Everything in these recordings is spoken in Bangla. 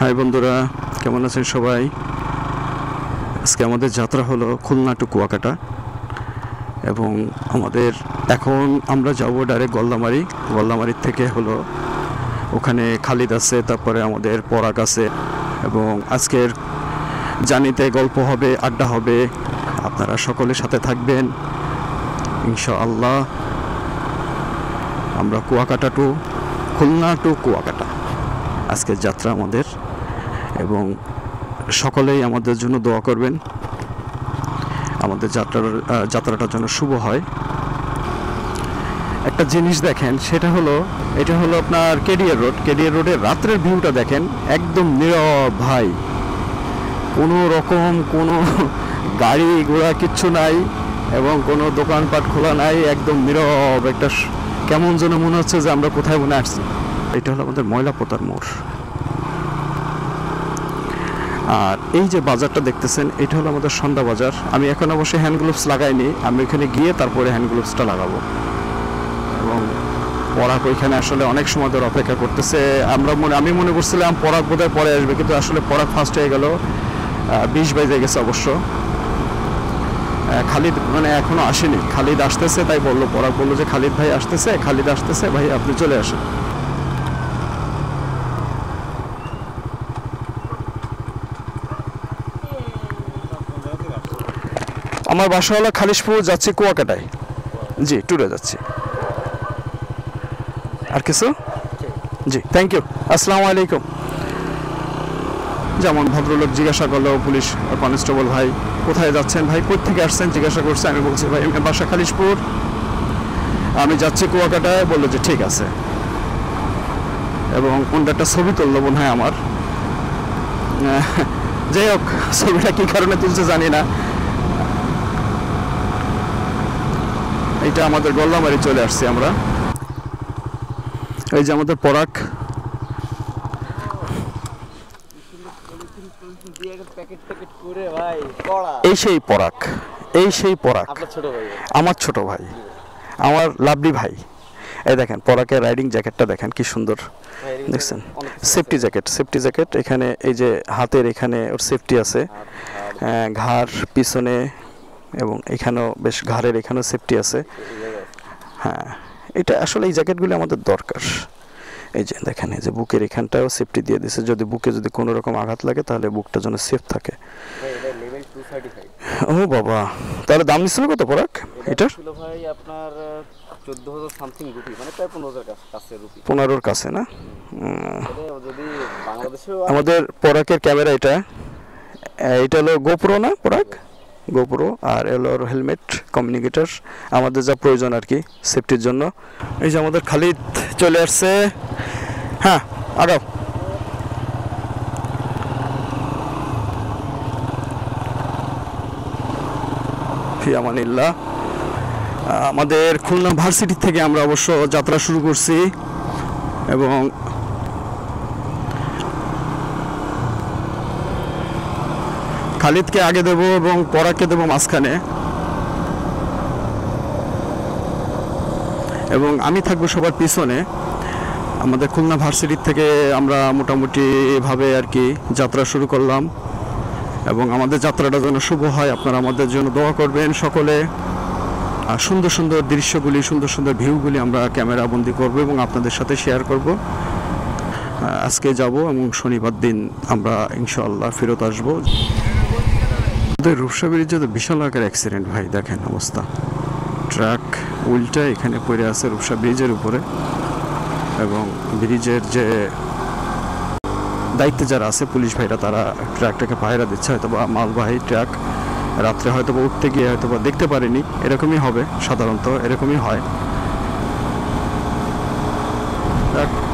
হাই বন্ধুরা, কেমন আছেন সবাই? আজকে আমাদের যাত্রা হলো খুলনা টু কুয়াকাটা এবং এখন আমরা যাব ডাইরেক্ট গলদামারির থেকে হলো ওখানে খালিদ আছে, তারপরে আমাদের পরাগ আছে এবং আজকের জার্নিতে গল্প হবে, আড্ডা হবে। আপনারা সকলের সাথে থাকবেন ইনশাআল্লাহ। আমরা খুলনা টু কুয়াকাটা আজকের যাত্রা আমাদের, এবং সকলেই আমাদের জন্য দোয়া করবেন, আমাদের যাত্রাটা যেন শুভ হয়। একটা জিনিস দেখেন, এটা হলো আপনার কেডিআর রোডের রাত্রের ভিউটা দেখেন, একদম নীরব ভাই, কোনো গাড়ি ঘোড়া কিচ্ছু নাই এবং কোনো দোকানপাট খোলা নাই, একদম নীরব। একটা কেমন যেন মনে হচ্ছে যে আমরা কোথায় মনে আসছি। এটা হলো আমাদের ময়লাপোতার মোড়। আর এই যে বাজারটা দেখতেছেন, এটা হলো আমাদের সন্ধ্যা বাজার। আমি এখন অবশ্যই হ্যান্ড গ্লোভস লাগাইনি, আমি এখানে গিয়ে তারপরে হ্যান্ড গ্লোভসটা লাগাবো। এবং পরাগ ওইখানে আসলে অনেক সময় ধরে অপেক্ষা করতেছে। আমি মনে করছিলাম পরাগ বোধহয় পরে আসবে, কিন্তু আসলে পরাগ ফার্স্ট হয়ে গেল, 20 বেজে গেছে অবশ্য। খালিদ এখনো আসেনি, খালিদ আসতেছে তাই পরাগ বললো যে খালিদ আসতেছে ভাই, আপনি চলে আসেন। আমার বাসা হলো খালিশপুর, যাচ্ছি কুয়াকাটায়। জি, ট্যুরে যাচ্ছি। আর কিছু? জি, থ্যাংক ইউ, আসসালামু আলাইকুম। যেমন ভদ্রলোক জিজ্ঞাসা করলো, পুলিশ কনস্টেবল, ভাই কোথায় যাচ্ছেন, ভাই কোথেকে আসছেন জিজ্ঞাসা করছে। আমি বলছি ভাই বাসা খালিশপুর, আমি যাচ্ছি কুয়াকাটায়। বললো যে ঠিক আছে, এবং কোনটা একটা ছবি তুললো মনে হয় আমার। যাই হোক, ছবিটা কী কারণে তুলছে জানি না। এটা আমাদের গলদামারি চলে আসছি আমরা। এই যে আমাদের পরাগ, এই সেই পরাগ, আমার ছোট ভাই, আমার লাভলি ভাই। এই দেখেন পরাগের রাইডিং জ্যাকেটটা দেখেন কি সুন্দর, দেখছেন? Safety jacket. এখানে এই যে হাতের এখানে ওর সেফটি আছে, ঘাড় পিছনে, এবং এখানেও বেশ ঘাড়ের এখানেও সেফটি আছে। হ্যাঁ, এটা আসলে এই জ্যাকেটগুলি আমাদের দরকার। এই যে দেখেন, এই যে বুকের এখানটাও সেফটি দিয়ে দিয়েছে, যদি বুকে কোনো রকম আঘাত লাগে তাহলে বুকটা যেন সেফ থাকে। ও বাবা, তাহলে দাম নিচ্ছিল কত পরাগ এটার? ভাই আপনার 14,000 সামথিং রুপি, মানে প্রায় 15,000 কাছে রুপি। 15-র কাছে না? যদি বাংলাদেশে আমাদের পরাগের ক্যামেরা এটা হলো গোপ্রো না পরাগ? গোপ্রো। আর এলো হেলমেট, কমিউনিকেটর, আমাদের যা প্রয়োজন আর কি সেফটির জন্য। এই যে আমাদের খালিদ চলে আসছে। হ্যাঁ, আগাও। ফি আমানিল্লাহ। আমাদের খুলনা ভার্সিটি থেকে আমরা অবশ্য যাত্রা শুরু করছি, এবং খালিদকে আগে দেব এবং পরাগকে দেবো মাঝখানে, এবং আমি থাকবো সবার পিছনে। আমাদের খুলনা ভার্সিটির থেকে আমরা মোটামুটি এভাবে আর কি যাত্রা শুরু করলাম, এবং আমাদের যাত্রাটা যেন শুভ হয়। আপনারা আমাদের জন্য দোয়া করবেন সকলে। আর সুন্দর সুন্দর দৃশ্যগুলি, সুন্দর সুন্দর ভিউগুলি আমরা ক্যামেরা বন্দি করবো এবং আপনাদের সাথে শেয়ার করব। আজকে যাব এবং শনিবার দিন আমরা ইনশাআল্লাহ ফেরত আসবো। রূপসা ব্রিজে তো বিশাল আকার অ্যাক্সিডেন্ট ভাই, দেখেন অবস্থা। ট্রাক উল্টা এখানে পড়ে আছে রূপসা ব্রিজের উপরে, এবং ব্রিজের যে দায়িত্বে যারা আছে পুলিশ ভাইরা, তারা ট্রাকটাকে পাহারা দিচ্ছে। হয়তো বা মালবাহী ট্রাক রাত্রে হয়তো বা উঠতে গিয়ে হয়তো বা দেখতে পারেনি, এরকমই হবে, সাধারণত এরকমই হয়।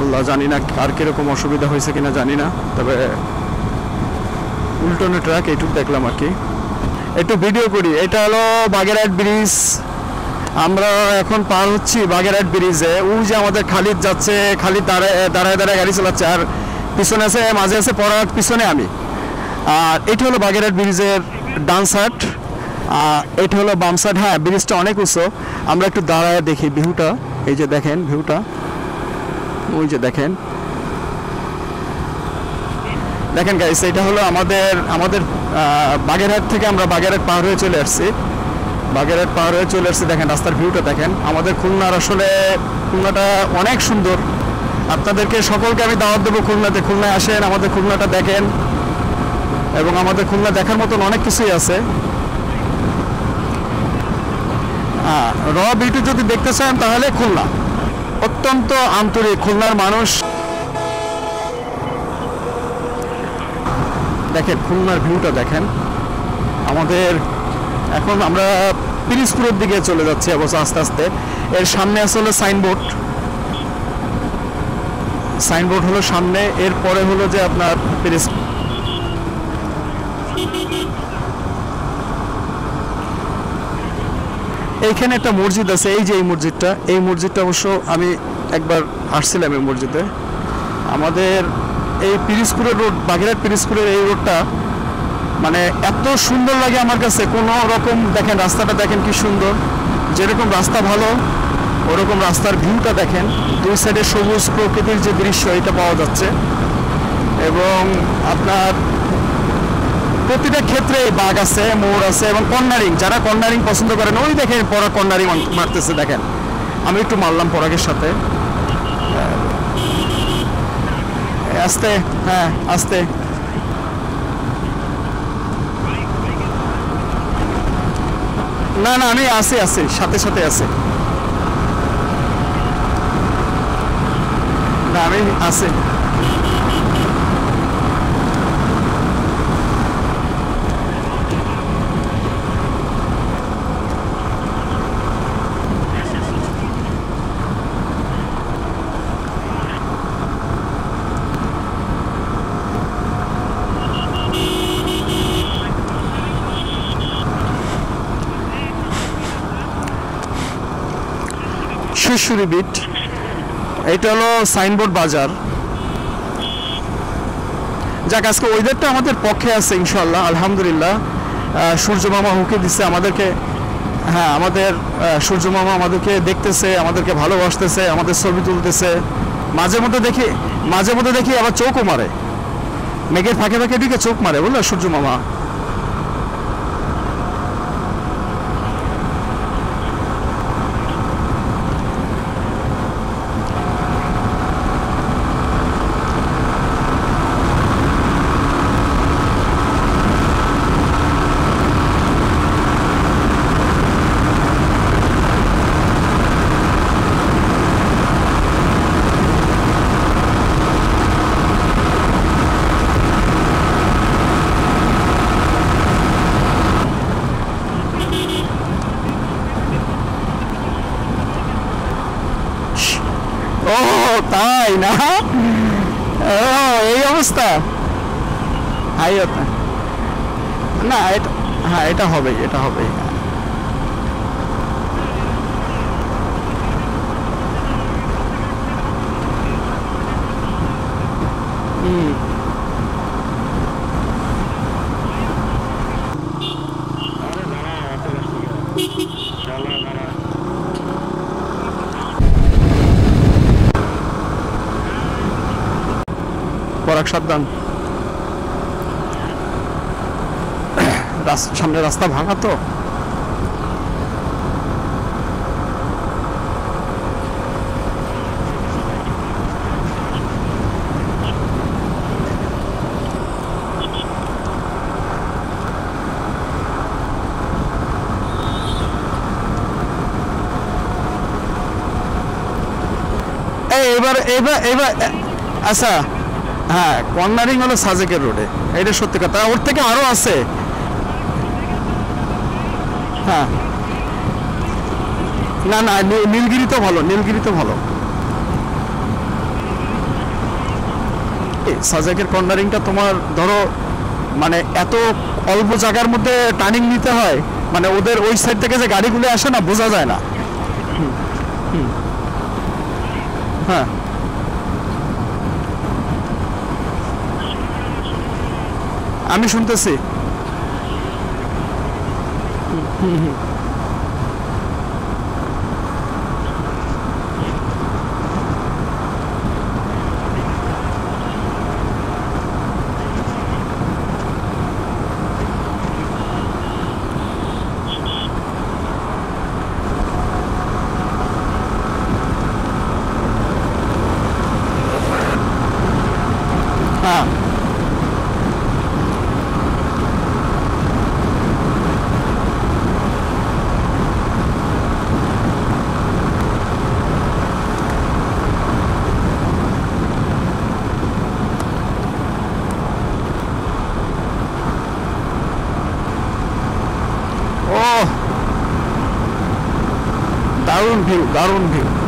আল্লাহ জানি না আর কিরকম অসুবিধা হয়েছে কিনা জানি না, তবে উল্টোনো ট্রাক এইটুকু দেখলাম আর কি। একটু ভিডিও করি। এটা হলো বাগেরহাট ব্রিজ, আমরা এখন পার হচ্ছি বাগেরহাট ব্রিজে। ওই যে আমাদের খালিদ যাচ্ছে, খালিদ দাঁড়ায় গাড়ি চালাচ্ছে, আর পিছনে আছে, মাঝে আছে পরাগ, পিছনে আমি। আর এটা হলো বাগেরহাট ব্রিজের ডান সাইড, এটা হলো বাম সাইড। হ্যাঁ, ব্রিজটা অনেক উঁচু, আমরা একটু দাঁড়ায় দেখি ভিউটা। এই যে দেখেন ভিউটা, ওই যে দেখেন দেখেন গাইস, এটা হলো আমাদের আমাদের বাগেরহাট থেকে আমরা বাগেরহাট পার হয়ে চলে আসছি। বাগেরহাট পার হয়ে চলে আসছি, দেখেন রাস্তার ভিউটা দেখেন। আমাদের খুলনার আসলে খুলনাটা অনেক সুন্দর। আপনাদেরকে সকলকে আমি দাওয়াত দেবো খুলনাতে, খুলনায় আসেন, আমাদের খুলনাটা দেখেন। এবং আমাদের খুলনা দেখার মতন অনেক কিছুই আছে। র বিউটি যদি দেখতে চান তাহলে খুলনা, অত্যন্ত আন্তরিক খুলনার মানুষ। দেখেন খুলনার ভিউটা দেখেন। আমাদের এখন আমরা পিরিজপুরের দিকে চলে যাচ্ছি অবশ্য আস্তে আস্তে। এর সামনে আছে হলো সাইনবোর্ড, সাইনবোর্ড হলো সামনে। এরপরে হলো যে আপনার পিরিজপুর। এইখানে একটা মসজিদ আছে, এই যে এই মসজিদটা, এই মসজিদটা অবশ্য আমি একবার আসছিলাম এই মসজিদে। আমাদের এই পিরিজপুরের রোড, বাগেরহাট পিরিজপুরের এই রোডটা মানে এত সুন্দর লাগে আমার কাছে, কোনো রকম দেখেন রাস্তাটা দেখেন কি সুন্দর। যেরকম রাস্তা ভালো ওরকম রাস্তার ভিউটা দেখেন, দুই সাইডে সবুজ প্রকৃতির যে দৃশ্য এটা পাওয়া যাচ্ছে। এবং আপনার প্রতিটা ক্ষেত্রে বাঘ আছে, মোড় আছে এবং কর্নারিং, যারা কর্নারিং পছন্দ করেন ওই দেখেন পরা কর্নারিং মারতেছে। দেখেন আমি একটু মারলাম পরাগের সাথে, আস্তে, হ্যাঁ আস্তে। না না আমি আছি আছি, সাথে সাথে আছে, না আমি আছি। শিশুরি বিট, এটা হলো সাইনবোর্ড বাজার। যাক আজকে ওয়েদারটা আমাদের পক্ষে আছে ইনশাল্লাহ, আলহামদুলিল্লাহ। সূর্য মামা হুকে দিচ্ছে আমাদেরকে, হ্যাঁ আমাদের সূর্য মামা আমাদেরকে দেখতেছে, আমাদেরকে ভালোবাসতেছে, আমাদের ছবি তুলতেছে। মাঝে মধ্যে দেখি আবার চোখও মারে, মেঘের ফাঁকে ফাঁকে দিকে চোখ মারে, বুঝলো সূর্য মামা। ও তাই না, ও এই অবস্থা। না এটা, হ্যাঁ এটা হবে, এটা হবে। পরাগ সাবধান, সামনে রাস্তা ভাঙা তো। এবার এবার এবার আচ্ছা, হ্যাঁ কর্নারিং হলো সাজেকের রোডে, এটা সত্যি কথা। ওর থেকে আরো আছে, হ্যাঁ না না নীলগিরি তো ভালো, নীলগিরি তো ভালো। সাজেকের কর্নারিংটা তোমার ধরো মানে এত অল্প জায়গার মধ্যে টার্নিং নিতে হয়, মানে ওদের ওই সাইড থেকে যে গাড়িগুলো আসে না বোঝা যায় না। হ্যাঁ আমি শুনতেছি। দারুণ ভিউ, দারুণ ভিউ।